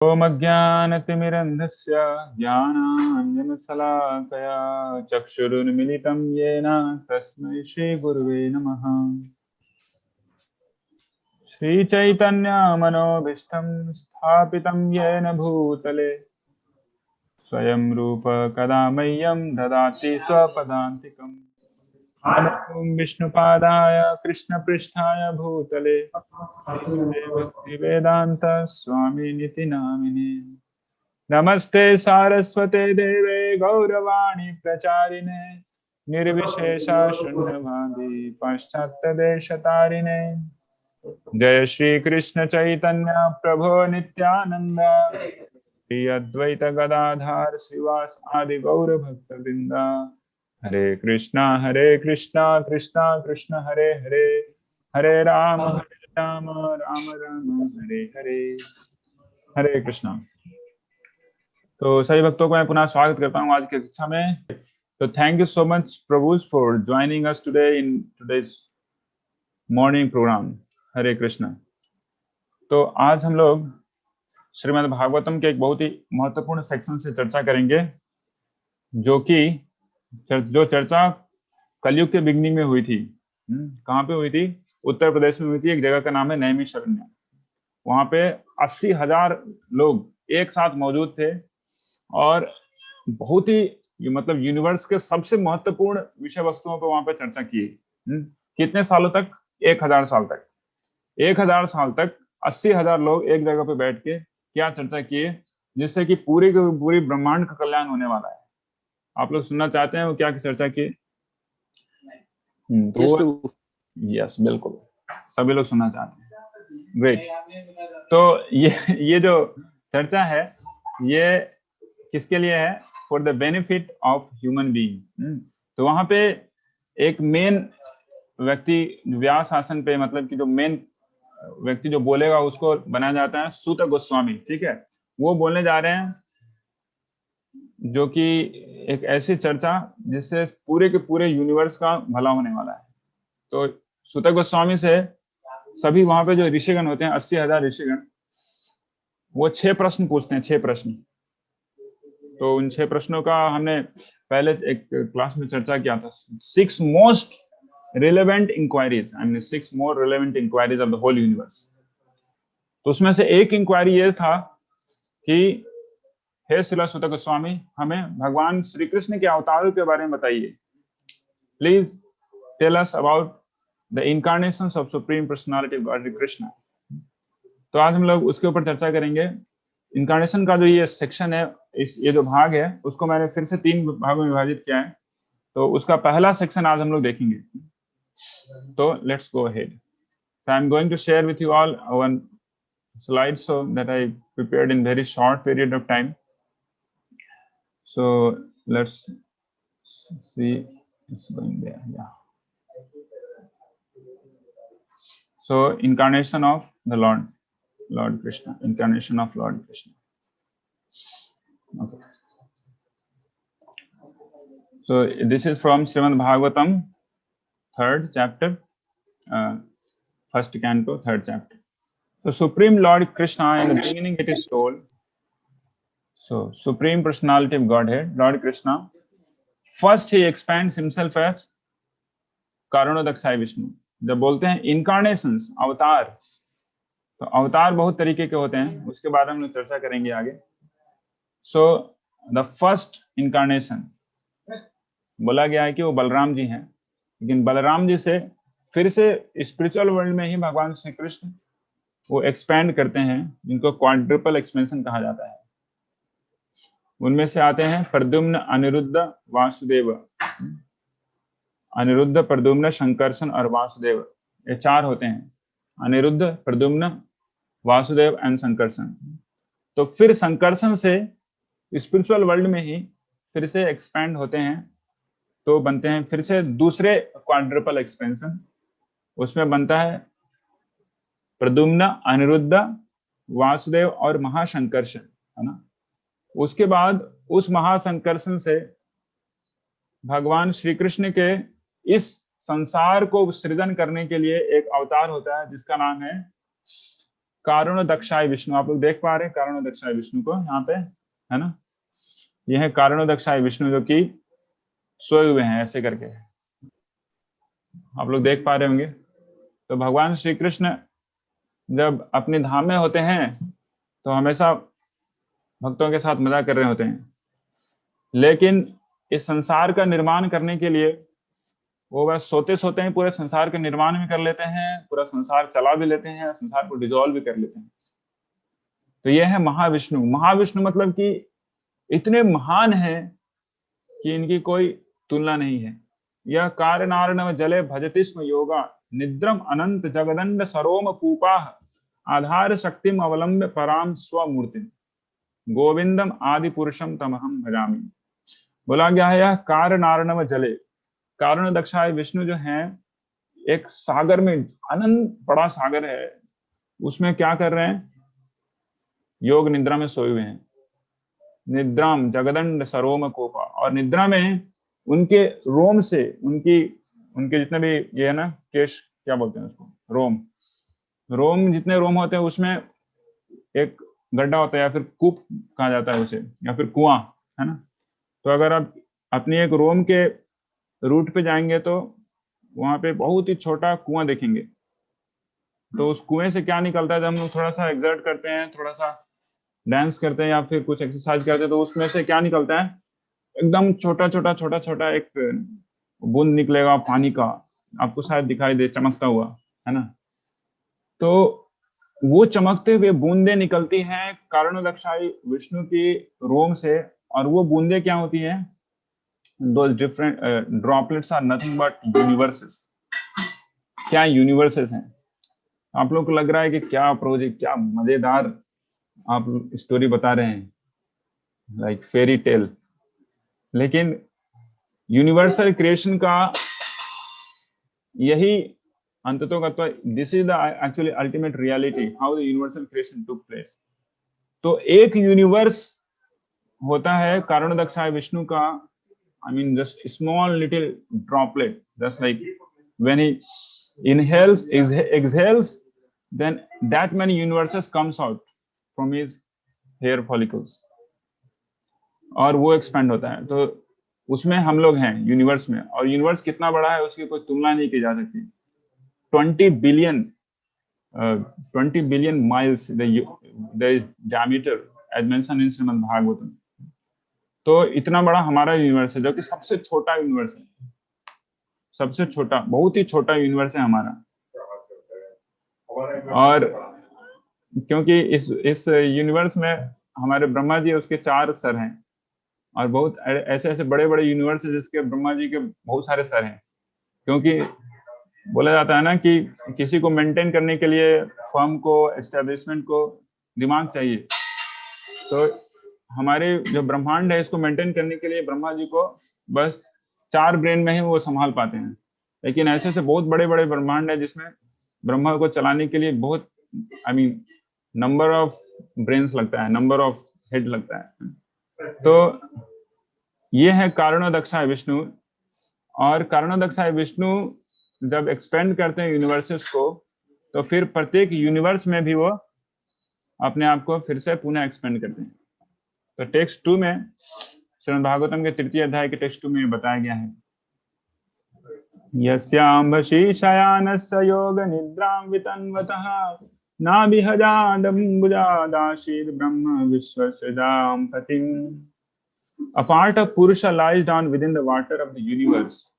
ओम अज्ञानतिमिरन्धस्य ज्ञानाञ्जनशलाकया चक्षुरुन्मिलितं येन तस्मै श्रीगुरुवे नमः। श्रीचैतन्यमनोभीष्टं स्थापितं येन भूतले स्वयं रूप कदा मह्यं ददाति स्वपदान्तिकम्। नमो विष्णुपादाय कृष्णपृष्ठाय भूतले श्रीमते भक्तिवेदान्त स्वामिनिति नामिने। नमस्ते सारस्वते देवे गौरवाणी प्रचारिणे निर्विशेषा शून्यवादी पाश्चात्य देशतारिणे। जय श्री कृष्ण चैतन्य प्रभो नित्यानंद श्री अद्वैत गदाधार श्रीवास आदि गौर भक्त वृंदा। हरे कृष्णा कृष्णा कृष्ण हरे हरे, हरे राम राम राम हरे हरे। हरे कृष्णा। तो सभी भक्तों को मैं पुनः स्वागत करता हूँ आज की कक्षा में। तो thank you so much Prabhuji for joining us today in today's morning programme. Hare Krishna. तो आज हम लोग श्रीमद् भागवतम के एक बहुत ही महत्वपूर्ण सेक्शन से चर्चा करेंगे, जो चर्चा कलयुग के बिगनिंग में हुई थी। कहाँ पे हुई थी? उत्तर प्रदेश में हुई थी। एक जगह का नाम है नैमिषारण्य। वहां पे 80,000 लोग एक साथ मौजूद थे और बहुत ही मतलब यूनिवर्स के सबसे महत्वपूर्ण विषय वस्तुओं पर वहां पे चर्चा की। कितने सालों तक? 1000 साल तक। 1000 साल तक 80,000 लोग एक जगह पे बैठ के क्या चर्चा किए, जिससे कि पूरी ब्रह्मांड का कल्याण होने वाला है। आप लोग सुनना चाहते हैं वो क्या चर्चा की? यस बिल्कुल, सभी लोग सुनना चाहते हैं। ग्रेट। तो ये जो चर्चा है ये किसके लिए है? For the benefit of human being. तो वहां पे एक मेन व्यक्ति व्यास आसन पे, मतलब कि जो मेन व्यक्ति जो बोलेगा उसको बनाया जाता है सूत गोस्वामी। ठीक है, वो बोलने जा रहे हैं, जो कि एक ऐसी चर्चा जिससे पूरे के पूरे यूनिवर्स का भला होने वाला है। तो सूत गोस्वामी से सभी वहां पे जो ऋषिगण होते हैं, 80,000 ऋषिगण, वो 6 प्रश्न पूछते हैं। 6 प्रश्न। तो उन 6 प्रश्नों का हमने पहले एक क्लास में चर्चा किया था। 6 most relevant inquiries, I mean 6 more relevant inquiries of the whole universe. तो उसमें से एक इंक्वायरी ये था कि हे श्रील सूत गोस्वामी, हमें भगवान श्री कृष्ण के अवतारों के बारे में बताइए। Please tell us about the incarnations of supreme personality of God Krishna. तो आज हम लोग उसके ऊपर चर्चा करेंगे। इनकारनेशन का जो ये सेक्शन है, ये जो भाग है, उसको मैंने फिर से 3 भागों में विभाजित किया है। तो उसका पहला सेक्शन आज हम लोग देखेंगे। तो let's go ahead. So I'm going to share with you all one slideshow that I prepared in very short period of time. So let's see, it's going there. Yeah. So incarnation of the Lord Krishna. Incarnation of Lord Krishna. Okay. So this is from Srimad Bhagavatam, 3rd chapter, 1st canto, 3rd chapter. So Supreme Lord Krishna, in the beginning it is told, so Supreme Personality of Godhead, Lord Krishna, first he expands himself as कारणोदक्षाय विष्णु। जब बोलते हैं incarnations, अवतार, तो अवतार बहुत तरीके के होते हैं, उसके बारे में हम लोग चर्चा करेंगे आगे। सो द फर्स्ट इनकारनेशन बोला गया है कि वो बलराम जी हैं, लेकिन बलराम जी से फिर से स्पिरिचुअल वर्ल्ड में ही भगवान श्री कृष्ण वो एक्सपैंड करते हैं, जिनको क्वाड्रुपल एक्सपेंशन कहा जाता है। उनमें से आते हैं प्रद्युम्न, अनिरुद्ध, वासुदेव। अनिरुद्ध, प्रद्युम्न, संकर्षण और वासुदेव, ये 4 होते हैं। अनिरुद्ध, प्रद्युम्न, वासुदेव एंड संकर्षण। तो फिर संकर्षण से स्पिरिचुअल वर्ल्ड में ही फिर से एक्सपैंड होते हैं, तो बनते हैं फिर से दूसरे क्वाड्रुपल एक्सपेंशन। उसमें बनता है प्रद्युम्न, अनिरुद्ध, वासुदेव और महासंकर्षण, है ना। उसके बाद उस महासंकर्षण से भगवान श्री कृष्ण के इस संसार को सृजन करने के लिए एक अवतार होता है, जिसका नाम है कारुण दक्षाय विष्णु, आप लोग देख पा रहे हैं कारुण दक्षाय विष्णु को यहाँ पे, है ना। यह है कारुण दक्षाय विष्णु जो कि सोए हुए हैं ऐसे करके, आप लोग देख पा रहे होंगे। तो भगवान श्री कृष्ण जब अपने धाम में होते हैं तो हमेशा भक्तों के साथ मजा कर रहे होते हैं, लेकिन इस संसार का निर्माण करने के लिए वो बस सोते सोते ही पूरे संसार का निर्माण भी कर लेते हैं, पूरा संसार चला भी लेते हैं, संसार को डिजोल्व भी कर लेते हैं। तो ये है महाविष्णु। महाविष्णु मतलब कि इतने महान है कि इनकी कोई तुलना नहीं है। यह कारणार्णव जले भजति स्म योगा, निद्रम अनंत जगदंड सरोम कूपाः, आधार शक्तिम अवलंब्य पराम स्वमूर्ति, गोविंदम आदि पुरुषम तमहम भजामि। बोला गया है यह कारणार्णव जले, कारण दक्षाय विष्णु जो हैं एक सागर में, अनंत बड़ा सागर है, उसमें क्या कर रहे हैं, योग निद्रा में सोए हुए हैं। निद्राम जगदंड सरोम कोपा, और निद्रा में उनके रोम से, उनके जितने भी ये है ना केश, क्या बोलते हैं उसको, रोम जितने रोम होते हैं उसमें एक गड्ढा होता है, या फिर कूप कहा जाता है उसे, या फिर कुआं, है ना। तो अगर आप अपनी एक रोम के रूट पे जाएंगे तो वहां पे बहुत ही छोटा कुआं देखेंगे। तो उस कुएं से क्या निकलता है, जब हम लोग थोड़ा सा एक्सर्ट करते हैं, थोड़ा सा डांस करते हैं या फिर कुछ एक्सरसाइज करते हैं, तो उसमें से क्या निकलता है, एकदम छोटा छोटा एक बूंद निकलेगा पानी का, आपको शायद दिखाई दे चमकता हुआ, है ना। तो वो चमकते हुए बूंदे निकलती हैं कारण दक्षाई विष्णु की रोम से, और वो बूंदे क्या होती हैं, those different droplets are nothing but universes। क्या यूनिवर्सेस हैं। आप लोग को लग रहा है कि क्या प्रोजेक्ट, क्या मजेदार आप स्टोरी बता रहे हैं, लाइक फेरी टेल, लेकिन यूनिवर्सल क्रिएशन का यही अंततोगत्वा, this is the actually ultimate reality how the universal creation took place. तो एक यूनिवर्स होता है कारण दक्षाय विष्णु का, I mean, just a small little droplet, just like when he inhales, exhales, then that many universes comes out from his hair follicles, और वो expand होता है। तो उसमें हम लोग हैं यूनिवर्स में, और यूनिवर्स कितना बड़ा है उसकी कोई तुलना नहीं की जा सकती। 20 billion miles the diameter as mentioned in Shrimad Bhagavatam. तो इतना बड़ा हमारा यूनिवर्स है, जो कि सबसे छोटा यूनिवर्स है, सबसे छोटा, बहुत ही छोटा यूनिवर्स है हमारा। और क्योंकि इस यूनिवर्स में हमारे ब्रह्मा जी, उसके 4 सर हैं, और बहुत ऐसे ऐसे बड़े बड़े यूनिवर्स है जिसके ब्रह्मा जी के बहुत सारे सर हैं। क्योंकि बोला जाता है ना कि किसी को मेंटेन करने के लिए, फर्म को, एस्टेब्लिशमेंट को दिमाग चाहिए। तो हमारे जो ब्रह्मांड है इसको मेंटेन करने के लिए ब्रह्मा जी को बस 4 ब्रेन में ही वो संभाल पाते हैं। लेकिन ऐसे से बहुत बड़े बड़े ब्रह्मांड है जिसमें ब्रह्मा को चलाने के लिए बहुत, I mean, number of brains लगता है, नंबर ऑफ हेड लगता है। तो ये है कारण दक्षाय विष्णु। और कारण दक्षाय विष्णु जब एक्सपेंड करते हैं यूनिवर्सेस को, तो फिर प्रत्येक यूनिवर्स में भी वो अपने आप को फिर से पुनः एक्सपेंड करते हैं। तो टेक्स्ट 2 में, श्रीमद् भागवतम के 3 अध्याय के टेक्स्ट 2 में बताया गया है, यस्यांबशी शयानस्य योग निद्रां वितन्वतः नाभिहजादम्बुजादाशीर ब्रह्म विश्वसृजां पतिम्। A part of Purusha lies down within the water of the universe.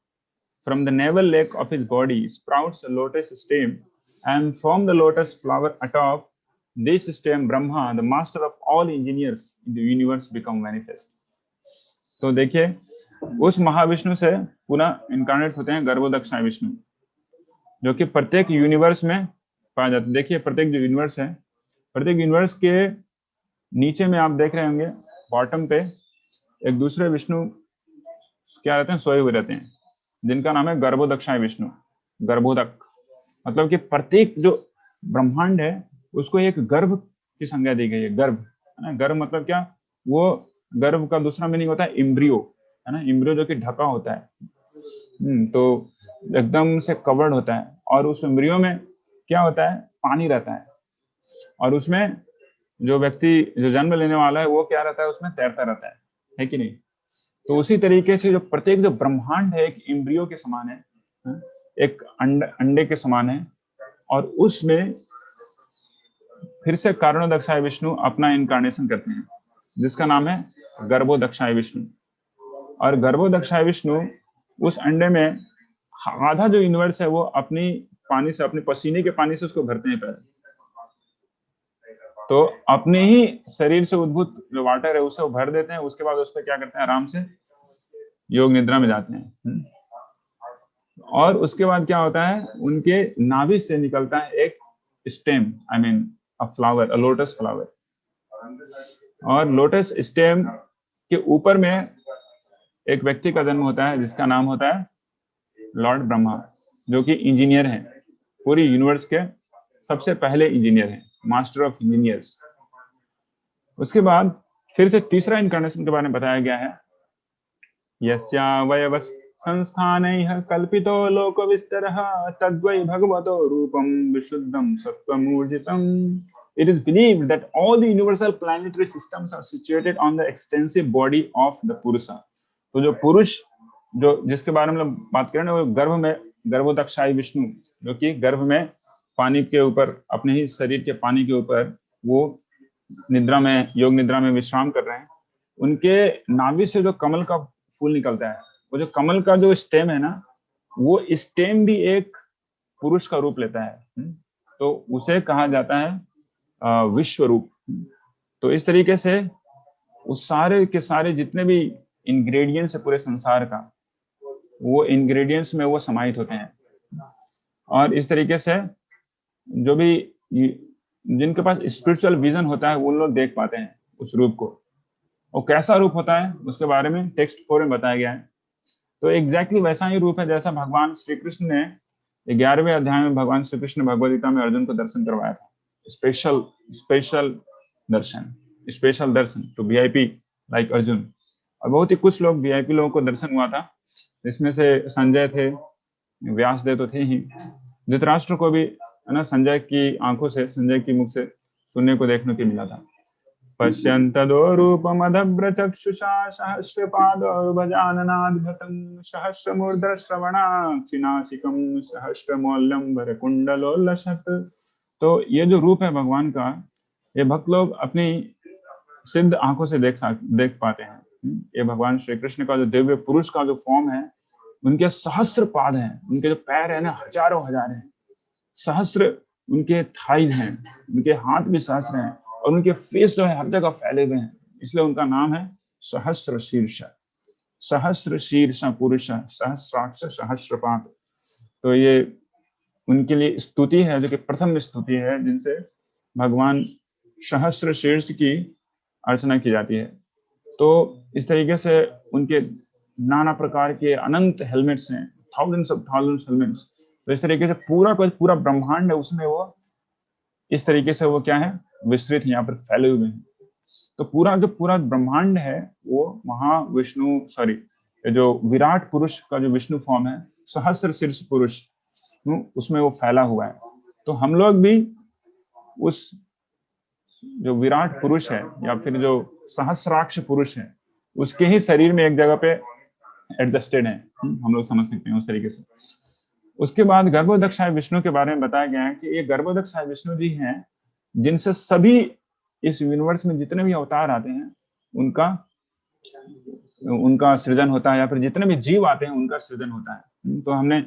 From the navel lake of his body sprouts a lotus stem, and from the lotus flower atop this stem Brahma, the master of all engineers in the universe, become manifest. तो देखिए, उस महाविष्णु से पुनः incarnate होते हैं गर्भोदक्षाय विष्णु, जो कि प्रत्येक यूनिवर्स में पाया जाता है। देखिए, प्रत्येक जो यूनिवर्स है, प्रत्येक यूनिवर्स के नीचे में आप देख रहे होंगे बॉटम पे एक दूसरे विष्णु क्या रहते हैं, सोए हुए रहते हैं, जिनका नाम है गर्भोदक्षाय विष्णु। गर्भोदक मतलब कि प्रत्येक जो ब्रह्मांड है उसको एक गर्भ की संज्ञा दी गई है। गर्भ है ना, गर्भ मतलब क्या, वो गर्भ का दूसरा मीनिंग होता है इम्ब्रियो, है ना, इम्ब्रियो जो कि ढका होता है, तो एकदम से कवर्ड होता है, और उस इम्ब्रियो में क्या होता है, पानी रहता है। और उसमें जो व्यक्ति जो जन्म लेने वाला है वो क्या रहता है, उसमें तैरता रहता है कि नहीं। तो उसी तरीके से जो प्रत्येक जो ब्रह्मांड है एक एम्ब्रियो के समान है, एक अंडे के समान है, और उसमें फिर से कारणोदक्षाय विष्णु अपना इनकारनेशन करते हैं जिसका नाम है गर्भोदक्षाय विष्णु। और गर्भोदक्षाय विष्णु उस अंडे में आधा जो यूनिवर्स है वो अपनी पानी से, अपने पसीने के पानी से उसको भरते हैं पहले। तो अपने ही शरीर से उद्भूत जो वाटर है उसे वो भर देते हैं, उसके बाद उस पर क्या करते हैं, आराम से योग निद्रा में जाते हैं। और उसके बाद क्या होता है, उनके नाभि से निकलता है एक stem, I mean a flower, a lotus flower. और लोटस स्टेम के ऊपर में एक व्यक्ति का जन्म होता है जिसका नाम होता है लॉर्ड ब्रह्मा, जो कि इंजीनियर हैं, पूरी यूनिवर्स के सबसे पहले इंजीनियर हैं, मास्टर ऑफ इंजीनियर्स। उसके बाद फिर से तीसरा इनकारनेशन के बारे में बताया गया है, यस्यावयव संस्थानैः कल्पितो लोक विस्तरः तद्वै भगवतो रूपम विशुद्धम सत्वमूर्जितम। It is believed that all the universal planetary systems are situated on the extensive body of the Purusha. तो जो पुरुष, जो जिसके बारे में बात करें ना, वो गर्भ में गर्भोदक्षाय विष्णु, जो कि गर्भ में पानी के ऊपर, अपने ही शरीर के पानी के ऊपर वो निद्रा में, योग निद्रा में विश्राम कर रहे हैं। उनके नाभि से जो कमल का फूल निकलता है, वो जो कमल का जो स्टेम है ना, वो स्टेम भी एक पुरुष का रूप लेता है। तो उसे कहा जाता है विश्व रूप। तो इस तरीके से उस सारे के सारे जितने भी इंग्रेडिएंट्स है पूरे संसार का, वो इंग्रेडिएंट्स में वो समाहित होते हैं। और इस तरीके से जो भी जिनके पास स्पिरिचुअल विजन होता है वो लोग देख पाते हैं उस रूप को। और कैसा रूप होता है उसके बारे में टेक्स्ट 4 में बताया गया है। तो एग्जैक्टली वैसा ही रूप है जैसा भगवान श्री कृष्ण ने 11वें अध्याय में भगवान श्री कृष्ण ने भगवद गीता में अर्जुन को दर्शन करवाया था। Special darshan to VIP like Arjun. और बहुत ही कुछ लोग वीआईपी लोगों को दर्शन हुआ था, इसमें से संजय थे, व्यासदेव तो थे ही, धृतराष्ट्र को भी है ना, संजय की आंखों से, संजय की मुख से सुनने को देखने को मिला था। पश्यन्तदो रूपमदभ्र चक्षुषा सहस्रपादोर्भजाननाद्भुतं सहस्रमूर्धश्रवणाक्षिनासिकं सहस्रमौल्यं वरकुण्डलोल्लसत्। तो ये जो रूप है भगवान का, ये भक्त लोग अपनी सिद्ध आंखों से देख पाते हैं। ये भगवान श्री कृष्ण का जो दिव्य पुरुष का जो फॉर्म है, उनके सहस्र पाद हैं, उनके जो पैर है ना हजारों हजार हैं, सहस्र उनके थाई हैं, उनके हाथ भी सहस्र हैं, और उनके फेस जो है हर जगह फैले हुए हैं, इसलिए उनका नाम है सहस्र शीर्ष पुरुष, सहस्राक्ष सहस्रपाद। तो ये उनके लिए स्तुति है, जो कि प्रथम स्तुति है जिनसे भगवान सहस्र शीर्ष की अर्चना की जाती है। तो इस तरीके से उनके नाना प्रकार के अनंत हेलमेट्स हैं, थाउजेंड्स हेलमेट्स। तो इस तरीके से पूरा ब्रह्मांड है, उसमें वो इस तरीके से वो क्या है, विस्तृत यहाँ पर फैले हुए हैं। तो पूरा ब्रह्मांड है वो महाविष्णु, जो विराट पुरुष का जो विष्णु फॉर्म है, सहस्र शीर्ष पुरुष, उसमें वो फैला हुआ है। तो हम लोग भी उस जो विराट पुरुष है या फिर जो सहस्राक्ष पुरुष है, उसके ही शरीर में एक जगह पे एडजस्टेड है, हम लोग समझ सकते हैं उस तरीके से। उसके बाद गर्भोदक्षाय विष्णु के बारे में बताया गया है कि ये गर्भोदक्षाय विष्णु जी हैं जिनसे सभी इस यूनिवर्स में जितने भी अवतार आते हैं उनका सृजन होता है, या फिर जितने भी जीव आते हैं उनका सृजन होता है। तो हमने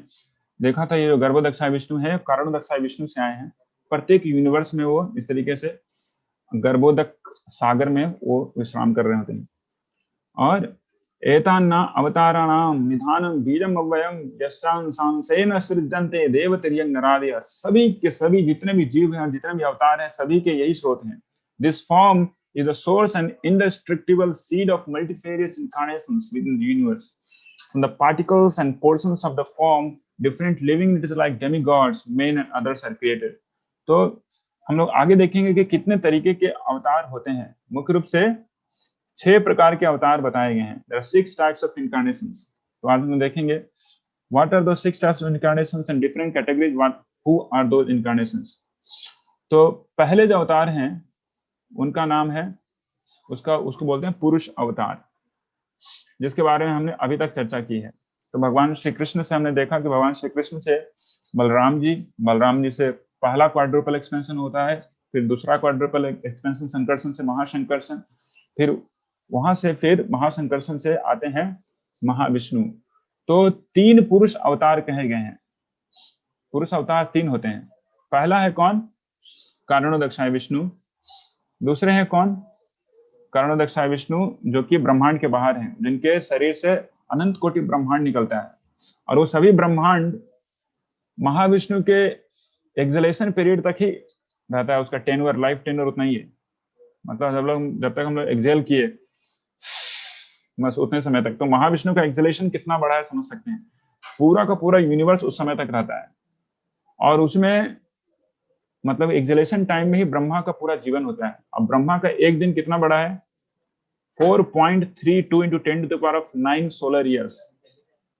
देखा था ये जो गर्भोदक्षाय विष्णु है, कारणोदक्षाय विष्णु से आए हैं। प्रत्येक यूनिवर्स में वो इस तरीके से गर्भोदक सागर में वो विश्राम कर रहे होते हैं। और एतान्ना अवताराणाम निधानम बीजम अव्ययम यस्यांसांसेन सृजन्ते देवतरियं नरादयः। सभी के सभी जितने भी जीव हैं, जितने भी अवतार हैं, सभी के यही स्रोत हैं। This form is the source and indestructible seed of multifarious incarnations within the universe. From the particles and portions of the form, different living entities like demigods, men and others are created. तो हम लोग आगे देखेंगे कि कितने तरीके के अवतार होते हैं। मुख्य रूप से 6 प्रकार के अवतार बताए गए हैं। There are 6 types of incarnations. तो आज हम देखेंगे what are those 6 types of incarnations and different categories, who are those incarnations. तो पहले जो अवतार हैं उनका नाम है, उसको बोलते हैं पुरुष अवतार, जिसके बारे में हमने अभी तक चर्चा की है। तो भगवान श्री कृष्ण से हमने देखा कि भगवान श्री कृष्ण से बलराम जी से पहला क्वाड्रुपल एक्सपेंशन होता है, फिर दूसरा क्वाड्रुपल एक्सपेंशन संकर्षण से महासंकर्षण, फिर वहां से फिर महासंकर्षण से आते हैं महाविष्णु। तो 3 पुरुष अवतार कहे गए हैं। पुरुष अवतार 3 होते हैं। पहला है कौन? कारणोदक्षाय विष्णु। दूसरे हैं कौन? कारणोदक्षाय विष्णु जो कि ब्रह्मांड के बाहर हैं, जिनके शरीर से अनंत कोटि ब्रह्मांड निकलता है, और वो सभी ब्रह्मांड महाविष्णु के एक्सलेशन पीरियड तक ही रहता है। उसका टेन्योर, लाइफ टेन्योर उतना ही है। मतलब जब तक हम लोग एक्सेल किए बस उतने समय तक। तो महाविष्णु का एक्सलेशन कितना बड़ा है समझ सकते हैं। पूरा का पूरा यूनिवर्स उस समय तक रहता है, और उसमें मतलब एक्सलेशन टाइम में ही ब्रह्मा का पूरा जीवन होता है। अब ब्रह्मा का एक दिन कितना बड़ा है? 4.32 into 10⁹ सोलर ईयर्स।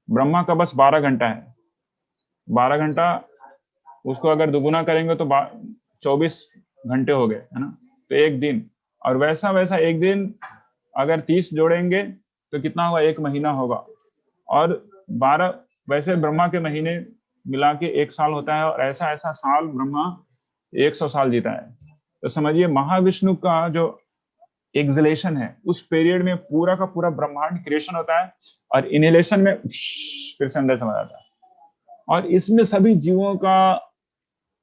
ब्रह्मा का बस 12 घंटा है। 12 घंटा उसको अगर दुगुना करेंगे तो 24 घंटे हो गए, है ना? तो एक दिन, और वैसा एक दिन अगर 30 जोड़ेंगे तो कितना होगा? 1 महीना होगा। और 12 वैसे ब्रह्मा के महीने मिला के 1 साल होता है, और ऐसा साल ब्रह्मा 100 साल जीता है। तो समझिए महाविष्णु का जो एक्सलेशन है उस पीरियड में पूरा का पूरा ब्रह्मांड क्रिएशन होता है, और इनहेलेशन में फिर से अंदर चला जाता है, और इसमें सभी जीवों का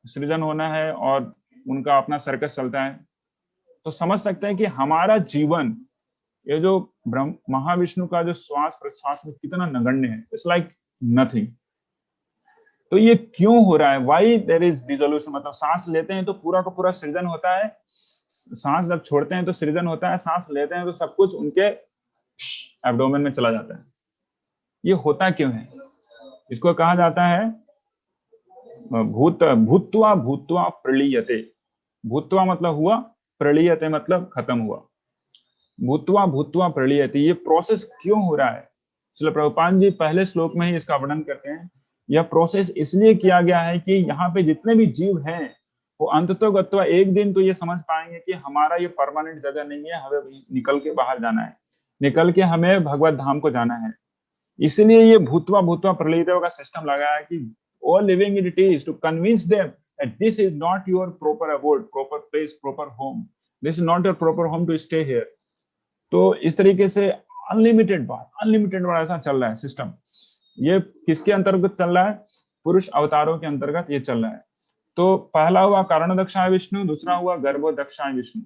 सृजन होना है और उनका अपना सर्कस चलता है। तो समझ सकते हैं कि हमारा जीवन, ये जो महाविष्णु का जो श्वास प्रश्वास में कितना नगण्य है। It's like nothing. तो ये क्यों हो रहा है? Why there is dissolution? मतलब सांस लेते हैं तो पूरा का पूरा सृजन होता है, सांस जब छोड़ते हैं तो सृजन होता है, सांस लेते हैं तो सब कुछ उनके एब्डोमेन में चला जाता है। ये होता क्यों है? इसको कहा जाता है भूत्वा भूत्वा प्रलीयते। भूत्वा मतलब हुआ, प्रलीयते मतलब खत्म हुआ। भूत्वा भूत्वा प्रलीयते, ये प्रोसेस क्यों हो रहा है? श्रील प्रभुपाद जी पहले श्लोक में ही इसका वर्णन करते हैं। यह प्रोसेस इसलिए किया गया है कि यहाँ पे जितने भी जीव हैं वो अंततोगत्वा एक दिन तो ये समझ पाएंगे कि हमारा ये परमानेंट जगह नहीं है, हमें निकल के बाहर जाना है, निकल के हमें भगवत धाम को जाना है। इसलिए ये भूतवा भूतवा प्रलयित का सिस्टम लगाया है कि all living entities to convince them that this is not your proper abode, proper place, proper home. This is not your proper home to stay here. तो इस तरीके से अनलिमिटेड बार ऐसा चल रहा है सिस्टम। ये किसके अंतर्गत चल रहा है? पुरुष अवतारों के अंतर्गत ये चल रहा है। तो पहला हुआ कारणोदक्षाय विष्णु, दूसरा हुआ गर्भोदक्षाय विष्णु,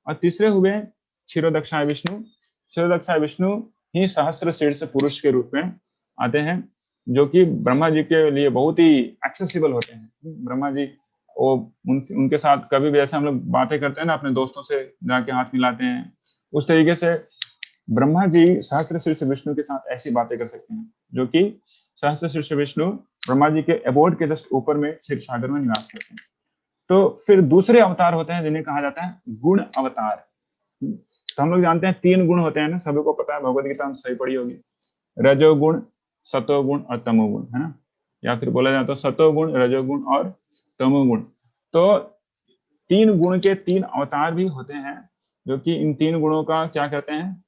और तीसरे हुए क्षीरोदक्षाय विष्णु। क्षीरोदक्षाय विष्णु ही सहस्र शीर्ष पुरुष के रूप में आते हैं, जो कि ब्रह्मा जी के लिए बहुत ही एक्सेसिबल होते हैं। ब्रह्मा जी वो उनके साथ कभी भी ऐसे हम लोग बातें करते हैं ना, अपने दोस्तों से जाके हाथ मिलाते हैं, उस तरीके से ब्रह्मा जी सहस्र शीर्ष विष्णु के साथ ऐसी बातें कर सकते हैं, जो कि सहस्र शीर्ष विष्णु ब्रह्मा जी के एबोर्ड के जस्ट ऊपर में क्षीर सागर में निवास करते हैं। तो फिर दूसरे अवतार होते हैं जिन्हें कहा जाता है गुण अवतार। तो हम लोग जानते हैं 3 गुण होते हैं ना, सभी को पता है, भगवद गीता में सही पढ़ी होगी। रजोगुण, सतोगुण और तमोगुण, है ना? या फिर बोला जाता है सतोगुण, रजोगुण और तमोगुण। तो 3 गुण के 3 अवतार भी होते हैं, जो कि इन 3 गुणों का क्या कहते हैं,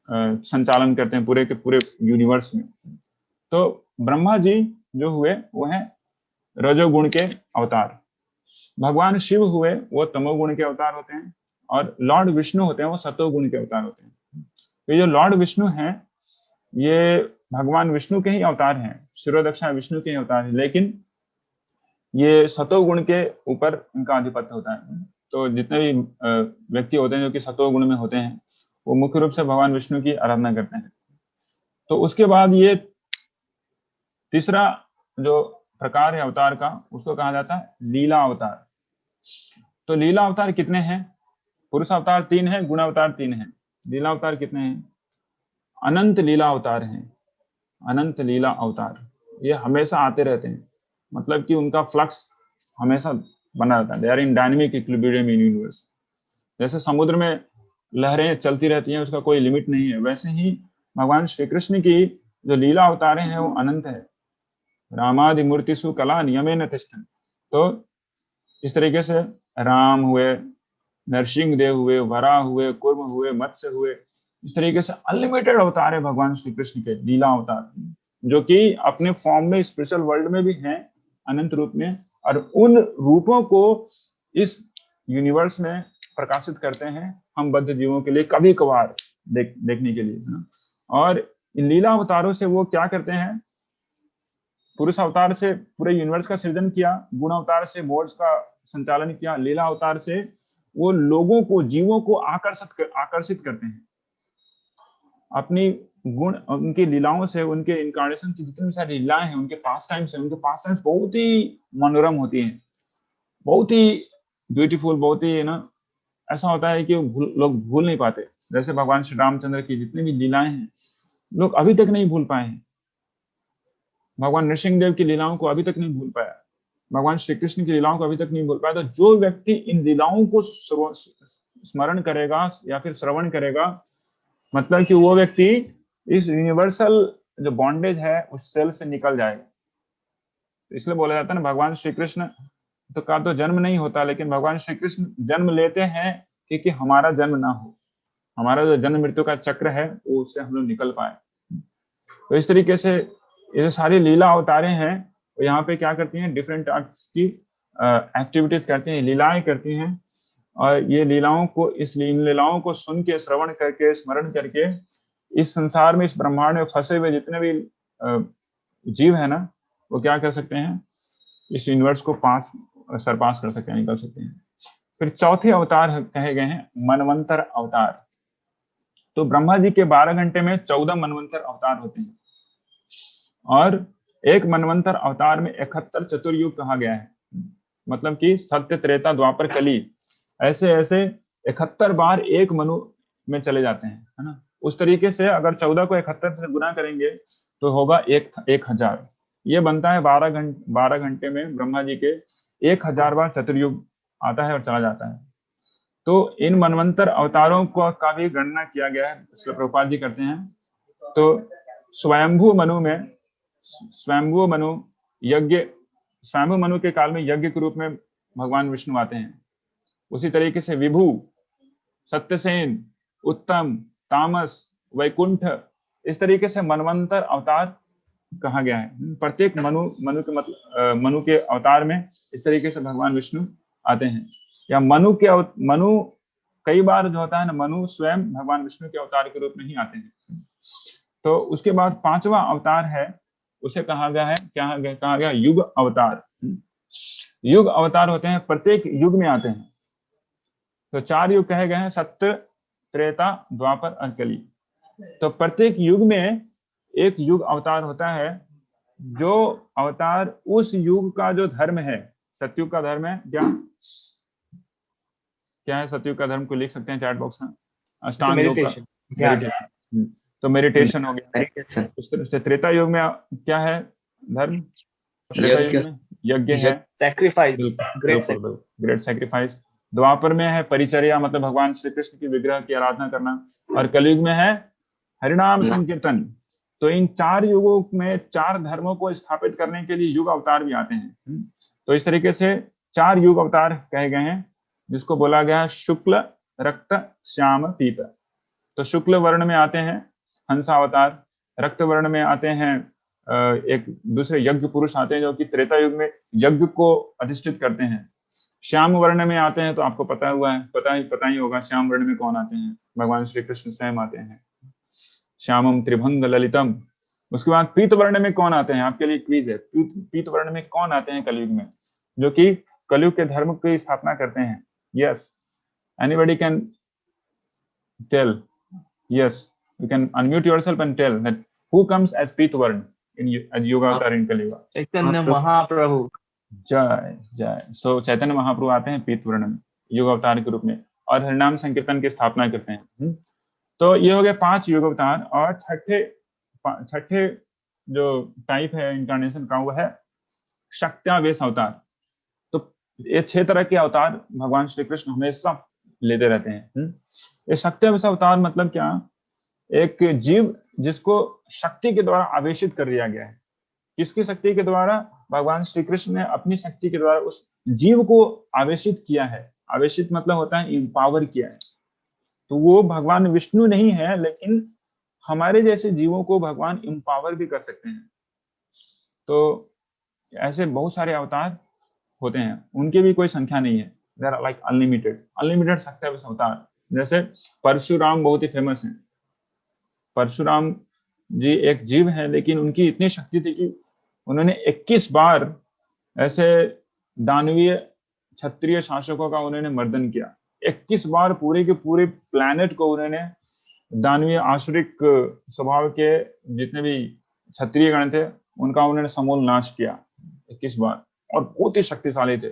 संचालन करते हैं पूरे के पूरे यूनिवर्स में। तो ब्रह्मा जी जो हुए वो है रजोगुण के अवतार, भगवान शिव हुए वो तमोगुण के अवतार होते हैं, और लॉर्ड विष्णु होते हैं वो सतोगुण के अवतार होते हैं। तो जो लॉर्ड विष्णु हैं ये भगवान विष्णु के ही अवतार हैं, क्षीरोदक्षाय विष्णु के ही अवतार हैं, लेकिन ये सतोगुण के ऊपर इनका आधिपत्य होता है। तो जितने भी व्यक्ति होते हैं जो कि सतोगुण में होते हैं वो मुख्य रूप से भगवान विष्णु की आराधना करते हैं। तो उसके बाद ये तीसरा जो प्रकार है अवतार का, उसको कहा जाता है लीला अवतार। तो लीला अवतार कितने हैं? पुरुष अवतार 3 है, गुण अवतार 3 है। लीला अवतार कितने हैं? अनंत लीला अवतार हैं। अनंत लीला अवतार ये हमेशा आते रहते हैं, मतलब कि उनका फ्लक्स हमेशा बना रहता है। They are in dynamic equilibrium in universe. जैसे समुद्र में लहरें चलती रहती हैं, उसका कोई लिमिट नहीं है, वैसे ही भगवान श्री कृष्ण की जो लीला अवतारें हैं वो अनंत है। रामादि मूर्तिषु कला नियमेन तिष्ठन्। तो इस तरीके से राम हुए, नरसिंह देव हुए, वराह हुए, कुर्म हुए, मत्स्य हुए। इस तरीके से अनलिमिटेड अवतार है भगवान श्री कृष्ण के, लीला अवतार, जो कि अपने फॉर्म में स्पिरिचुअल वर्ल्ड में भी हैं, अनंत रूप में, और उन रूपों को इस यूनिवर्स में प्रकाशित करते हैं हम बद्ध जीवों के लिए कभी कभार देखने के लिए, है ना। और इन लीला अवतारों से वो क्या करते हैं, पुरुष अवतार से पूरे यूनिवर्स का सृजन किया, गुण अवतार से मोड्स का संचालन किया, लीला अवतार से वो लोगों को, जीवों को आकर्षित करते हैं अपनी गुण, उनकी लीलाओं से, उनके इनकार्नेशन की जितनी सारी लीलाएं हैं, उनके पास टाइम्स बहुत ही मनोरम होती हैं, बहुत ही ब्यूटीफुल, बहुत ही ना, ऐसा होता है कि लोग भूल नहीं पाते। जैसे भगवान श्री रामचंद्र की जितनी भी लीलाएं हैं, लोग अभी तक नहीं भूल पाए हैं। भगवान नृसिंह देव की लीलाओं को अभी तक नहीं भूल पाया, भगवान श्री कृष्ण की लीलाओं को अभी तक नहीं भूल पाया। तो जो व्यक्ति इन लीलाओं को स्मरण करेगा या फिर श्रवण करेगा, मतलब कि वो व्यक्ति इस यूनिवर्सल जो बॉन्डेज है उस सेल से निकल जाएगा। तो इसलिए बोला जाता है ना, भगवान श्री कृष्ण तो का तो जन्म नहीं होता, लेकिन भगवान श्री कृष्ण जन्म लेते हैं कि हमारा जन्म ना हो, हमारा जो जन्म मृत्यु का चक्र है वो उससे हम लोग निकल पाए। तो इस तरीके से ये जो सारी लीला अवतारें हैं, वो यहाँ पे क्या करती हैं, डिफरेंट टाइप्स की एक्टिविटीज करती हैं, लीलाएं करती हैं। और ये लीलाओं को, इन लीलाओं को सुन के, श्रवण करके, स्मरण करके, इस संसार में, इस ब्रह्मांड में फंसे हुए जितने भी जीव है ना, वो क्या कर सकते हैं, इस यूनिवर्स को सरपास कर सकते हैं, निकल सकते हैं। फिर चौथे अवतार कहे गए हैं मनवंतर अवतार। तो ब्रह्मा जी के 12 घंटे में 14 मनवंतर अवतार होते हैं, और एक मनवंतर अवतार में 71 चतुर्युग कहा गया है। मतलब कि सत्य, त्रेता, द्वापर, कली, ऐसे ऐसे 71 बार एक मनु में चले जाते हैं, है ना। उस तरीके से अगर 14 को 71 से गुना करेंगे तो होगा 1000। ये बनता है 12 घंटे में ब्रह्मा जी के 1000 बार चतुर्युग आता है और चला जाता है। तो इन मनवंतर अवतारों को का भी गणना किया गया है, इसलिए प्रभुपाद जी करते हैं। तो स्वयंभू मनु के काल में यज्ञ के रूप में भगवान विष्णु आते हैं। उसी तरीके से विभू, सत्यसेन, उत्तम, तामस, वैकुंठ, इस तरीके से मनवंतर अवतार कहा गया है। प्रत्येक मनु के अवतार में इस तरीके से भगवान विष्णु आते हैं। या मनु कई बार जो होता है ना, मनु स्वयं भगवान विष्णु के अवतार के रूप में ही आते हैं। तो उसके बाद 5वां अवतार है, उसे कहा गया युग अवतार। युग अवतार होते हैं, प्रत्येक युग में आते हैं। तो 4 युग कहे गए हैं, सत्य, त्रेता, द्वापर और कली। तो प्रत्येक युग में एक युग अवतार होता है, जो अवतार उस युग का जो धर्म है, सतयुग का धर्म है, क्या है सतयुग का धर्म, को लिख सकते हैं चैट बॉक्स में। अष्टांग योग का मेडिटेशन। तो मेडिटेशन हो गया। उस तरह से त्रेता युग में क्या है धर्म, त्रेता युग में यज्ञ है, सैक्रिफाइस, ग्रेट सैक्रिफाइस। द्वापर में है परिचर्या, मतलब भगवान श्री कृष्ण की विग्रह की आराधना करना। और कलयुग में है हरिनाम संकीर्तन। तो इन 4 युगों में 4 धर्मों को स्थापित करने के लिए युग अवतार भी आते हैं। तो इस तरीके से 4 युग अवतार कहे गए हैं, जिसको बोला गया शुक्ल, रक्त, श्याम, पीत। तो शुक्ल वर्ण में आते हैं हंसावतार, रक्त वर्ण में आते हैं एक दूसरे यज्ञ पुरुष आते हैं, जो कि त्रेता युग में यज्ञ को अधिष्ठित करते हैं। श्याम वर्ण में आते हैं, तो आपको पता ही होगा श्याम वर्ण में कौन आते हैं, भगवान श्री कृष्ण स्वयं आते हैं, श्यामम त्रिभंग ललितम। उसके बाद पीत वर्ण में कौन आते हैं, आपके लिए क्विज है, पीत वर्ण में कौन आते हैं कलयुग में, जो कि कलयुग के धर्म की स्थापना करते हैं। Yes, anybody can tell, yes, you can unmute yourself and tell that who comes as pith varna in yoga avatar in Kali Yuga. Chaitanya Mahaprabhu. जय जय। सो चैतन्य महाप्रभु आते हैं पीत वर्ण में युग अवतार के रूप में, और हरिनाम संकीर्तन की स्थापना करते हैं। तो ये हो गए 5 युग अवतार। और छठे जो टाइप है इंकारनेशन का, वो है शक्त्यावेश अवतार। तो ये 6 तरह के अवतार भगवान श्री कृष्ण हमेशा लेते रहते हैं। ये शक्त्यावेश अवतार मतलब क्या, एक जीव जिसको शक्ति के द्वारा आवेशित कर दिया गया है। किसकी शक्ति के द्वारा, भगवान श्री कृष्ण ने अपनी शक्ति के द्वारा उस जीव को आवेशित किया है। आवेशित मतलब होता है इम्पावर किया है। तो वो भगवान विष्णु नहीं है, लेकिन हमारे जैसे जीवों को भगवान इम्पावर भी कर सकते हैं। तो ऐसे बहुत सारे अवतार होते हैं, उनकी भी कोई संख्या नहीं है। They are like unlimited, unlimited सकते हैं अवतार। जैसे परशुराम बहुत ही फेमस है। परशुराम जी एक जीव है, लेकिन उनकी इतनी शक्ति थी कि उन्होंने 21 बार ऐसे दानवीय क्षत्रिय शासकों का उन्होंने मर्दन किया। 21 बार पूरे के पूरे प्लैनेट को उन्होंने, दानवीय आसुरिक स्वभाव के जितने भी क्षत्रिय गण थे उनका उन्होंने समूल नाश किया 21 बार, और बहुत ही शक्तिशाली थे।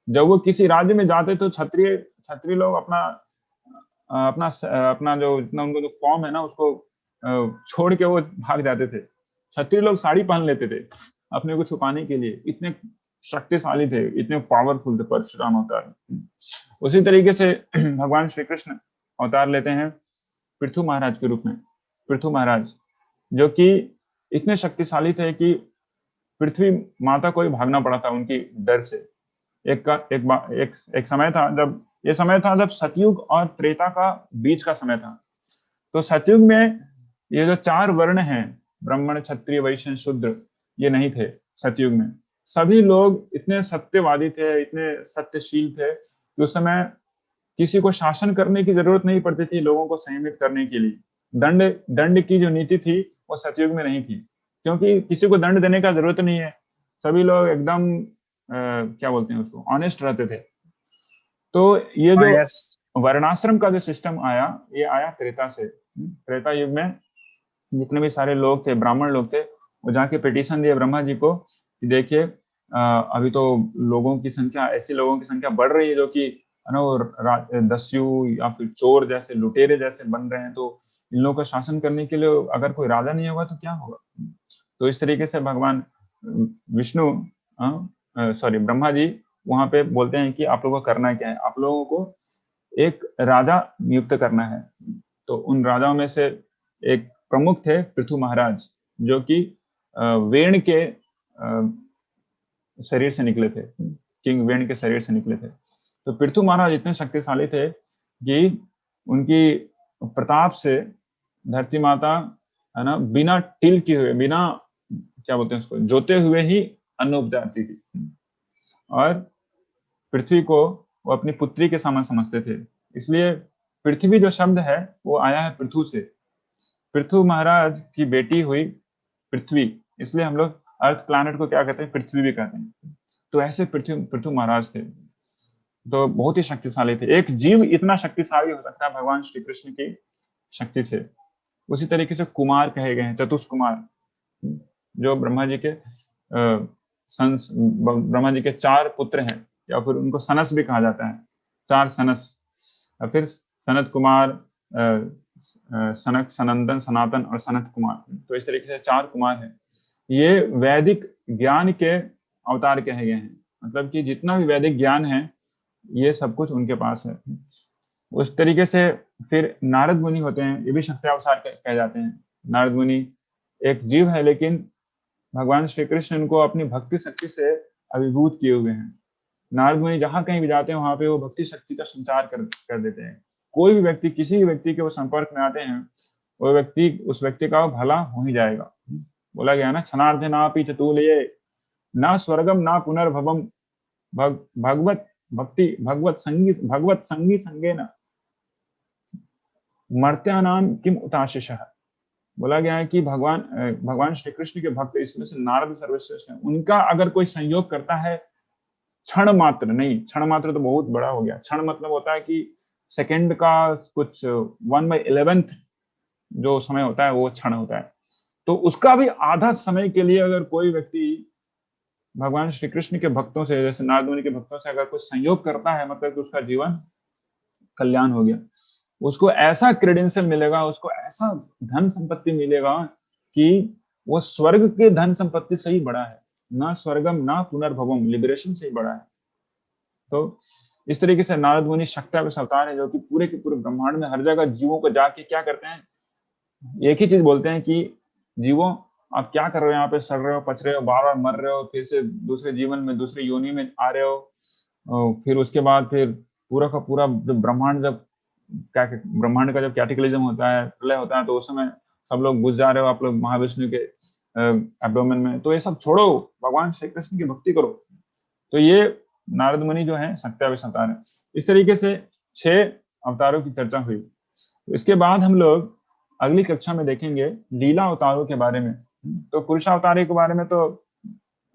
जब वो किसी राज्य में जाते तो क्षत्रिय क्षत्रिय लोग अपना अपना अपना जो इतना उनको जो फॉर्म है ना उसको छोड़ के वो भाग जाते थे। क्षत्रिय लोग साड़ी पहन लेते थे अपने को छुपाने के लिए, इतने शक्तिशाली थे, इतने पावरफुल थे परशुराम अवतार। उसी तरीके से भगवान श्री कृष्ण अवतार लेते हैं पृथु महाराज के रूप में। पृथु महाराज जो कि इतने शक्तिशाली थे कि पृथ्वी माता को ही भागना पड़ा था उनकी डर से। एक समय था जब, ये समय था जब सतयुग और त्रेता का बीच का समय था। तो सतयुग में ये जो 4 वर्ण हैं, ब्राह्मण क्षत्रिय वैश्य शूद्र, ये नहीं थे सतयुग में। सभी लोग इतने सत्यवादी थे, इतने सत्यशील थे कि उस समय किसी को शासन करने की जरूरत नहीं पड़ती थी लोगों को संयमित करने के लिए। दंड दंड की जो नीति थी वो सतयुग में नहीं थी, क्योंकि किसी को दंड देने का जरूरत नहीं है। सभी लोग एकदम क्या बोलते हैं उसको, ऑनेस्ट रहते थे। तो ये जो यस, वर्णाश्रम का जो सिस्टम आया, ये आया त्रेता से। त्रेता युग में जितने भी सारे लोग थे, ब्राह्मण लोग थे, वो जाके पिटीशन दिए ब्रह्मा जी को कि देखिए अभी तो लोगों की संख्या, ऐसी लोगों की संख्या बढ़ रही है जो कि है ना वो दस्यु या फिर चोर जैसे, लुटेरे जैसे बन रहे हैं। तो इन लोगों का शासन करने के लिए अगर कोई राजा नहीं होगा तो क्या होगा। तो इस तरीके से भगवान विष्णु, सॉरी ब्रह्मा जी वहां पे बोलते हैं कि आप लोगों को करना क्या है, आप लोगों को एक राजा नियुक्त करना है। तो उन राजाओं में से एक प्रमुख थे पृथु महाराज, जो कि वेण के शरीर से निकले थे, किंग वेण के शरीर से निकले थे। तो पृथु महाराज इतने शक्तिशाली थे कि उनकी प्रताप से धरती माता है ना बिना टिल किए हुए, बिना क्या बोलते हैं उसको, जोते हुए ही अन्न उपजाती थी। और पृथ्वी को वो अपनी पुत्री के समान समझते थे। इसलिए पृथ्वी जो शब्द है वो आया है पृथु से। पृथु महाराज की बेटी हुई पृथ्वी, इसलिए हम लोग अर्थ प्लैनेट को क्या कहते हैं, पृथ्वी भी कहते हैं। तो ऐसे पृथ्वी पृथु महाराज थे, तो बहुत ही शक्तिशाली थे। एक जीव इतना शक्तिशाली हो सकता है भगवान श्री कृष्ण की शक्ति से। उसी तरीके से कुमार कहे गए हैं, चतुष कुमार, जो ब्रह्मा जी के ब्रह्मा जी के 4 पुत्र हैं, या फिर उनको सनस भी कहा जाता है, 4 सनस। और फिर सनत कुमार, सनक, सनंदन, सनातन और सनत कुमार। तो इस तरीके से 4 कुमार हैं। ये वैदिक ज्ञान के अवतार कहे गए हैं, मतलब कि जितना भी वैदिक ज्ञान है ये सब कुछ उनके पास है। उस तरीके से फिर नारद मुनि होते हैं, ये भी शक्ति अवतार कहे जाते हैं। नारद मुनि एक जीव है, लेकिन भगवान श्री कृष्ण इनको अपनी भक्ति शक्ति से अभिभूत किए हुए हैं। नारद मुनि जहां कहीं भी जाते हैं वहां पे वो भक्ति शक्ति का संचार कर देते हैं। कोई भी व्यक्ति, किसी भी व्यक्ति के वो संपर्क में आते हैं, वो व्यक्ति, उस व्यक्ति का भला हो ही जाएगा। बोला गया ना, क्षणार्थे नापि चतुलये ना स्वर्गम ना पुनर्भवम भगवत भक्ति भगवत संगी संगेन मर्त्यानाम किम उताशिषः। बोला गया है कि भगवान श्री कृष्ण के भक्त, इसमें से नारद सर्वश्रेष्ठ हैं। उनका अगर कोई संयोग करता है, क्षण मात्र नहीं, क्षण मात्र तो बहुत बड़ा हो गया, क्षण मतलब होता है कि सेकंड का कुछ 1/11 जो समय होता है वो क्षण होता है। तो उसका भी आधा समय के लिए अगर कोई व्यक्ति भगवान श्री कृष्ण के भक्तों से, जैसे नारद मुनि के भक्तों से अगर कुछ संयोग करता है, मतलब कि उसका जीवन कल्याण हो गया। उसको ऐसा क्रेडेंशियल मिलेगा, उसको ऐसा धन संपत्ति मिलेगा कि वो स्वर्ग के धन संपत्ति से ही बड़ा है, ना स्वर्गम ना पुनर्भवम, लिबरेशन से ही बड़ा है। तो इस तरीके से नारद मुनि शक्ति के अवतार है, जो कि पूरे के पूरे ब्रह्मांड में हर जगह जीवों को जाके क्या करते हैं, एक ही चीज बोलते हैं कि जीवों आप क्या कर रहे हो, यहाँ पे सड़ रहे हो, पच रहे हो, बार बार मर रहे हो, फिर से दूसरे जीवन में, दूसरे योनि में आ रहे हो, और फिर उसके बाद फिर पूरा का पूरा ब्रह्मांड जब ब्रह्मांड का जब कैटेक्लिज्म होता है, प्रलय होता है, तो उस समय सब लोग घुस जा रहे हो आप लोग महाविष्णु के एब्डोमेन में, तो ये सब छोड़ो, भगवान श्री कृष्ण की भक्ति करो। तो ये नारद मुनि जो है सत्याविश अवतार है। इस तरीके से 6 अवतारों की चर्चा हुई। तो इसके बाद हम लोग अगली कक्षा में देखेंगे लीला अवतारों के बारे में। तो पुरुषावतार के बारे में तो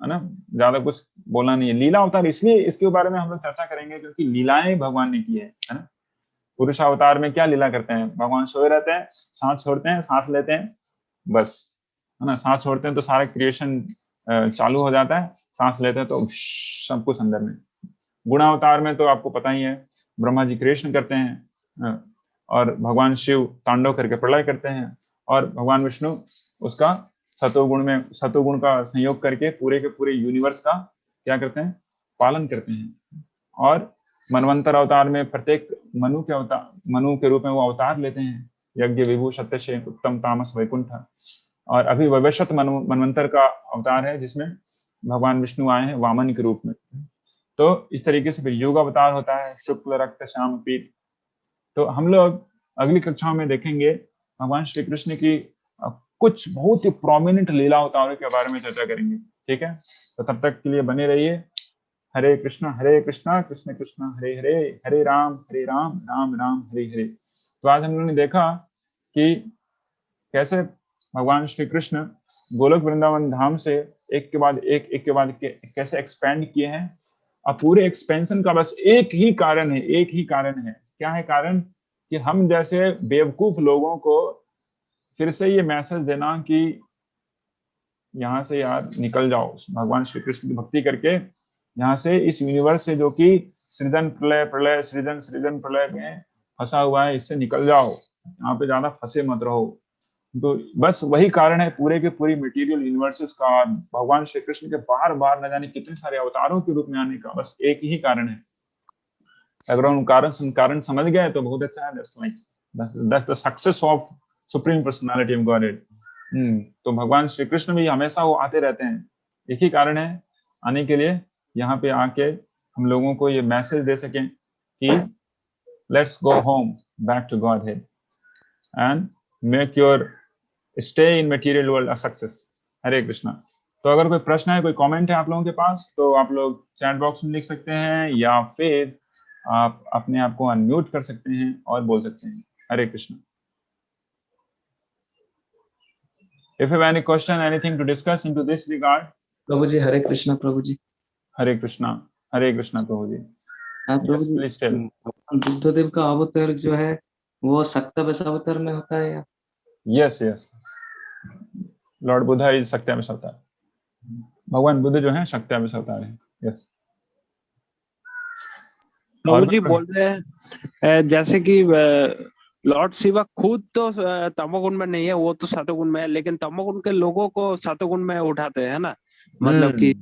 है ना ज्यादा कुछ बोलना नहीं है। लीला अवतार इसलिए इसके बारे में हम लोग चर्चा करेंगे क्योंकि लीलाएं भगवान ने की है ना। पुरुष अवतार में क्या लीला करते हैं, भगवान सोए रहते हैं, सांस छोड़ते हैं, सांस लेते हैं, बस, है ना। सांस छोड़ते हैं तो सारा क्रिएशन चालू हो जाता है, सांस लेते हैं तो सब कुछ अंदर में। गुणावतार में तो आपको पता ही है, ब्रह्मा जी क्रिएशन करते हैं और भगवान शिव तांडव करके प्रलय करते हैं, और भगवान विष्णु उसका सतोगुण का संयोग करके पूरे के पूरे यूनिवर्स का क्या करते हैं, पालन करते हैं। और मनवंतर अवतार में प्रत्येक मनु के रूप में वो अवतार लेते हैं, यज्ञ विभू सत्यशे उत्तम तामस वैकुंठ। और अभी वैवस्वत मनवंतर का अवतार है जिसमें भगवान विष्णु आए हैं वामन के रूप में। तो इस तरीके से फिर युग अवतार होता है, शुक्ल रक्त श्याम पीत। तो हम लोग अगली कक्षाओं में देखेंगे भगवान श्री कृष्ण की कुछ बहुत ही प्रोमिनेंट लीला अवतारों के बारे में चर्चा करेंगे। ठीक है, तो तब तक के लिए बने रहिए। हरे कृष्णा कृष्ण कृष्ण हरे हरे, हरे राम राम राम हरे हरे। तो आज हम लोगों ने देखा कि कैसे भगवान श्री कृष्ण गोलोक वृंदावन धाम से एक के बाद एक कैसे एक्सपेंड किए हैं। अब पूरे एक्सपेंशन का बस एक ही कारण है। क्या है कारण? कि हम जैसे बेवकूफ लोगों को फिर से ये मैसेज देना कि यहाँ से यार निकल जाओ, भगवान श्री कृष्ण की भक्ति करके यहाँ से, इस यूनिवर्स से जो कि सृजन प्रलय सृजन प्रलय में फंसा हुआ है, इससे निकल जाओ, यहाँ पे ज्यादा फंसे मत रहो। तो बस वही कारण है पूरे के पूरी मटेरियल यूनिवर्सेस का, भगवान श्री कृष्ण के बार बार न जाने कितने सारे अवतारों के रूप में आने का बस एक ही कारण है। अगर हम कारण समझ गए तो बहुत अच्छा है। That's the success of supreme personality of godhead. तो भगवान श्री कृष्ण भी हमेशा वो आते रहते हैं, एक ही कारण है आने के लिए, यहाँ पे आके हम लोगों को ये मैसेज दे सकें कि let's go home back to Godhead and make your stay in material world a success. Hare Krishna. तो अगर कोई प्रश्न है, कोई कमेंट है आप लोगों के पास, तो आप लोग चैट बॉक्स में लिख सकते हैं या फिर आप अपने आप को अनम्यूट कर सकते हैं और बोल सकते हैं। हरे Krishna. If you have any question, anything to discuss into this regard? Prabhu ji Hare Krishna. Prabhu ji Hare Krishna Prabhu ji. Prabhu Yes, please tell. Buddhadev का अवतार जो है वो सक्तवश अवतार में होता है या? Yes, yes. Lord Buddha is सत्याविश अवतार। भगवान बुद्ध जो है सत्याविश अवतार है। यस। प्रभु जी बोल रहे हैं जैसे कि लॉर्ड शिवा खुद तो तमोगुण में नहीं है, वो तो सतोगुण में है, लेकिन तमोगुण के लोगों को सतोगुण में उठाते हैं ना, मतलब कि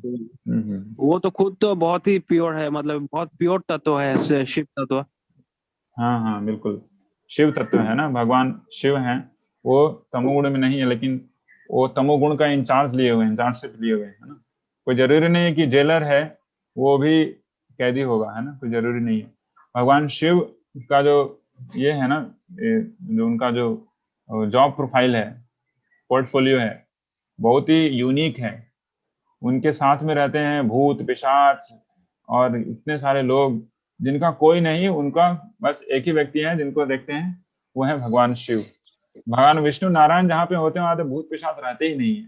वो तो खुद तो बहुत ही प्योर है, मतलब बहुत प्योर तत्व है शिव तत्व। हाँ हाँ बिल्कुल, शिव तत्व है ना, भगवान शिव हैं, वो तमोगुण में नहीं है, लेकिन वो तमोगुण का इंचार्ज लिए हुए हैं, इंचार्जशिप लिए हुए हैं, है ना। कोई जरूरी नहीं है कि जेलर है वो भी कैदी होगा, है ना, कोई जरूरी नहीं है। भगवान शिव का जो ये है ना, जो उनका जो जॉब प्रोफाइल है, पोर्टफोलियो है, बहुत ही यूनिक है। उनके साथ में रहते हैं भूत पिशाच और इतने सारे लोग जिनका कोई नहीं, उनका बस एक ही व्यक्ति है जिनको देखते हैं, वो है भगवान शिव। भगवान विष्णु नारायण जहाँ पे होते हैं वहां पे भूत पिशाच रहते ही नहीं है,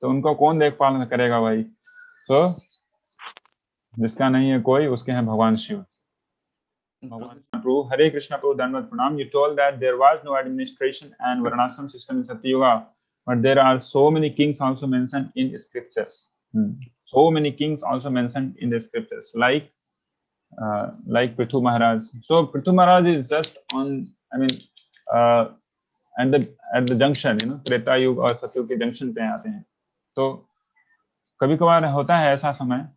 तो उनको कौन देखभाल करेगा भाई। तो जिसका नहीं है कोई, उसके हैं भगवान शिव। भगवान प्रभु हरे कृष्णा प्रभु धन्यवाद प्रणाम। You told that there was no administration and varnashram system in Satyayuga, but there are so many kings also mentioned in scriptures. So many kings also mentioned in the scriptures, like Prithu Maharaj. So Prithu Maharaj is just on, I mean, at the junction, Treta युग और सतयुग के junction पे आते हैं। तो कभी कभार होता है ऐसा समय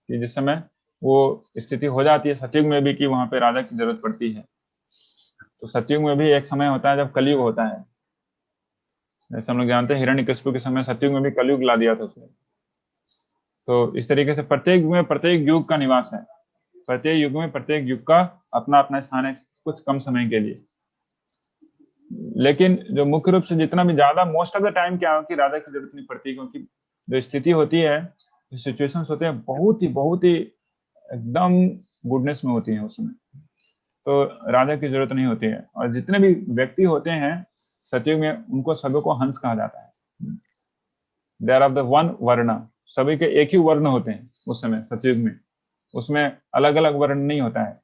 कि जिस समय वो स्थिति हो जाती है सतयुग में भी कि वहां पे राजा की जरूरत पड़ती है। तो सतयुग में भी एक समय होता है जब कलयुग होता है। जैसे हम लोग जानते हैं हिरण्यकशिपु के समय सतयुग में भी कलयुग ला दिया था उसने। तो इस तरीके से प्रत्येक युग का निवास है। प्रत्येक युग में प्रत्येक युग का अपना अपना स्थान है, कुछ कम समय के लिए। लेकिन जो मुख्य रूप से जितना भी ज्यादा मोस्ट ऑफ द टाइम क्या हो कि राधा की जरूरत नहीं पड़ती, क्योंकि जो स्थिति होती है, जो सिचुएशंस होते हैं, बहुत ही एकदम गुडनेस में होती है उस समय, तो राधा की जरूरत नहीं होती है। और जितने भी व्यक्ति होते हैं सतयुग में, उनको सभी को हंस कहा जाता है। They are of the one varna, सभी के एक ही वर्ण होते हैं उस समय सतयुग में, उसमें अलग अलग वर्ण नहीं होता है।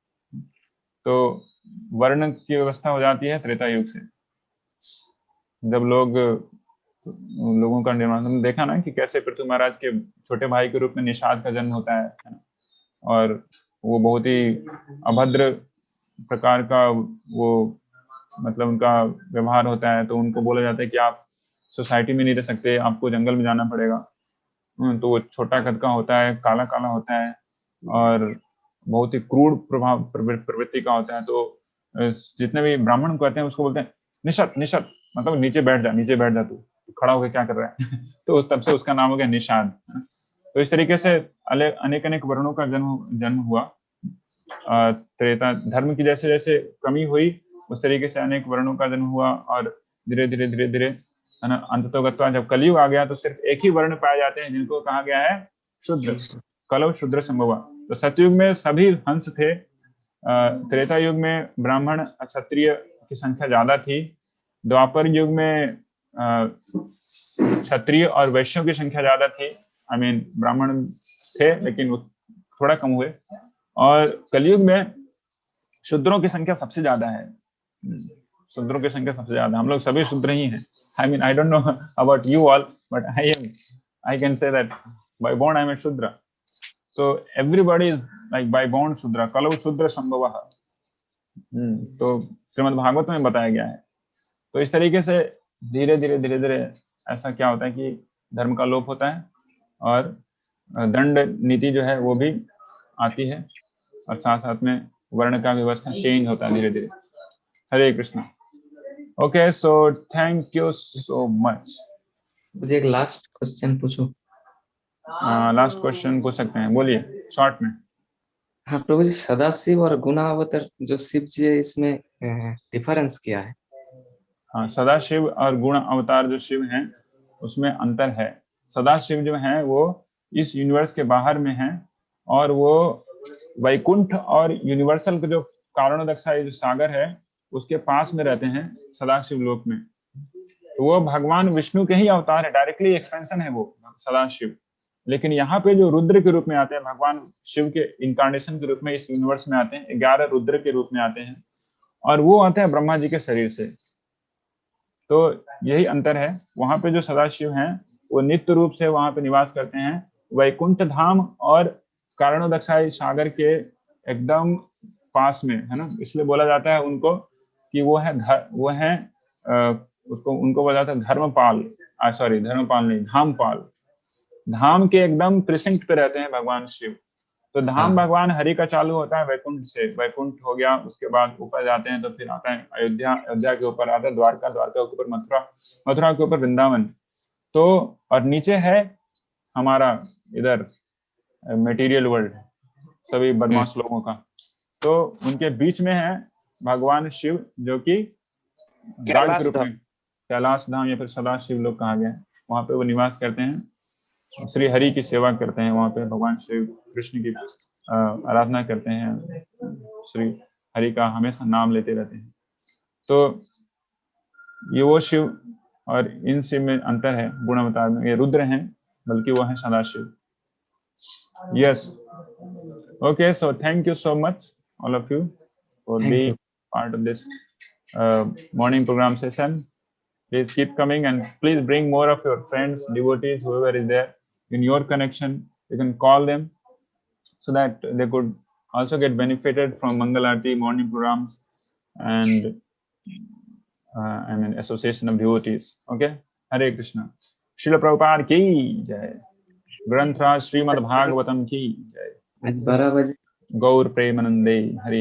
तो वर्ण की व्यवस्था हो जाती है त्रेता युग से, जब लोगों का निर्माण। हमने देखा ना कि कैसे पृथु महाराज के छोटे भाई के रूप में निषाद का जन्म होता है ना? और वो बहुत ही अभद्र प्रकार का वो मतलब उनका व्यवहार होता है, तो उनको बोला जाता है कि आप सोसाइटी में नहीं रह सकते, आपको जंगल में जाना पड़ेगा। तो वो छोटा कद का होता है, काला काला होता है और बहुत ही क्रूर प्रवृत्ति का होता है। तो जितने भी ब्राह्मण कहते हैं उसको बोलते हैं निषद, निषद मतलब नीचे बैठ जा, तू खड़ा होकर क्या कर रहा है। तो उस तब से उसका नाम हो गया निषाद। तो इस तरीके से अनेक अनेक वर्णों का जन्म हुआ। त्रेता धर्म की जैसे जैसे कमी हुई, उस तरीके से अनेक वर्णों का जन्म हुआ, और धीरे धीरे अंततोगत्वा जब कलयुग आ गया तो सिर्फ एक ही वर्ण पाए जाते हैं जिनको कहा गया है शूद्र, कलव शूद्र संभव। तो सतयुग में सभी हंस थे, त्रेता युग में ब्राह्मण क्षत्रिय की संख्या ज्यादा थी, द्वापर युग में क्षत्रिय और वैश्यों की संख्या ज्यादा थी। आई मीन ब्राह्मण थे लेकिन वो थोड़ा कम हुए, और कलयुग में शूद्रों की संख्या सबसे ज्यादा है। शूद्रों की संख्या सबसे ज्यादा, हम लोग सभी शूद्र ही हैं। I mean I don't know about you all, but I can say that by born I am a Shudra. So everybody is like by born शूद्र, कलौ शूद्र संभवः। तो श्रीमद् भागवत में बताया गया है। तो इस तरीके से धीरे धीरे ऐसा क्या होता है कि धर्म का लोप होता है और दंड नीति जो है वो भी आती है, और साथ साथ में वर्ण का व्यवस्था चेंज होता है धीरे धीरे। Hare Krishna. Okay, so thank you so much. मुझे एक लास्ट क्वेश्चन पूछूं? लास्ट क्वेश्चन पूछ सकते हैं, बोलिए शॉर्ट में। हाँ प्रभु जी, सदाशिव और गुणावतार जो शिव जी है, इसमें डिफरेंस क्या है? हाँ, सदाशिव और गुण अवतार जो शिव हैं उसमें अंतर है। सदाशिव जो हैं वो इस यूनिवर्स के बाहर में हैं, और वो वैकुंठ और यूनिवर्सल का जो कारणोदक्षाई जो सागर है उसके पास में रहते हैं सदाशिव लोक में। तो वो भगवान विष्णु के ही अवतार है, डायरेक्टली एक्सपेंशन है वो सदाशिव। लेकिन यहाँ पे जो रुद्र के रूप में आते हैं, भगवान शिव के इंकारनेशन के रूप में इस यूनिवर्स में आते हैं, 11 रुद्र के रूप में आते हैं, और वो आते हैं ब्रह्मा जी के शरीर से। तो यही अंतर है। वहां पे जो सदाशिव हैं वो नित्य रूप से वहां पे निवास करते हैं वैकुंठ धाम और कारणोदक्षाई सागर के एकदम पास में, है ना। इसलिए बोला जाता है उनको कि वो है उनको बोला जाता है धर्मपाल, सॉरी धर्मपाल नहीं, धामपाल। धाम के एकदम प्रिसिंक्ट पे रहते हैं भगवान शिव। तो धाम भगवान हरि का चालू होता है वैकुंठ से, वैकुंठ हो गया, उसके बाद ऊपर जाते हैं तो फिर आता है अयोध्या, अयोध्या के ऊपर आता है द्वारका, द्वारका के ऊपर मथुरा, मथुरा के ऊपर वृंदावन। तो और नीचे है हमारा इधर मटेरियल वर्ल्ड, सभी बदमाश लोगों का। तो उनके बीच में है भगवान शिव, जो कि गार्ड के रूप में कैलाश धाम या फिर सदाशिव लोग कहा गया है। वहां पे वो निवास करते हैं, श्री हरि की सेवा करते हैं। वहां पे भगवान श्री कृष्ण की आराधना करते हैं, श्री हरि का हमेशा नाम लेते रहते हैं। तो ये वो शिव और इन शिव में अंतर है गुण अवतार में। ये रुद्र हैं, बल्कि वो है Sadashiv. Yes, okay, so thank you so much all of you for being part of this morning program session. Please keep coming, and please bring more of your friends, devotees, whoever is there in your connection. You can call them so that they could also get benefited from Mangal Aarti morning programs and an association of devotees. Okay, Hare Krishna. Srila Prabhupada ki jai. Granth Raj Srimad Bhagavatam ki jai. आज 12 बजे Gaur Premanande Hare.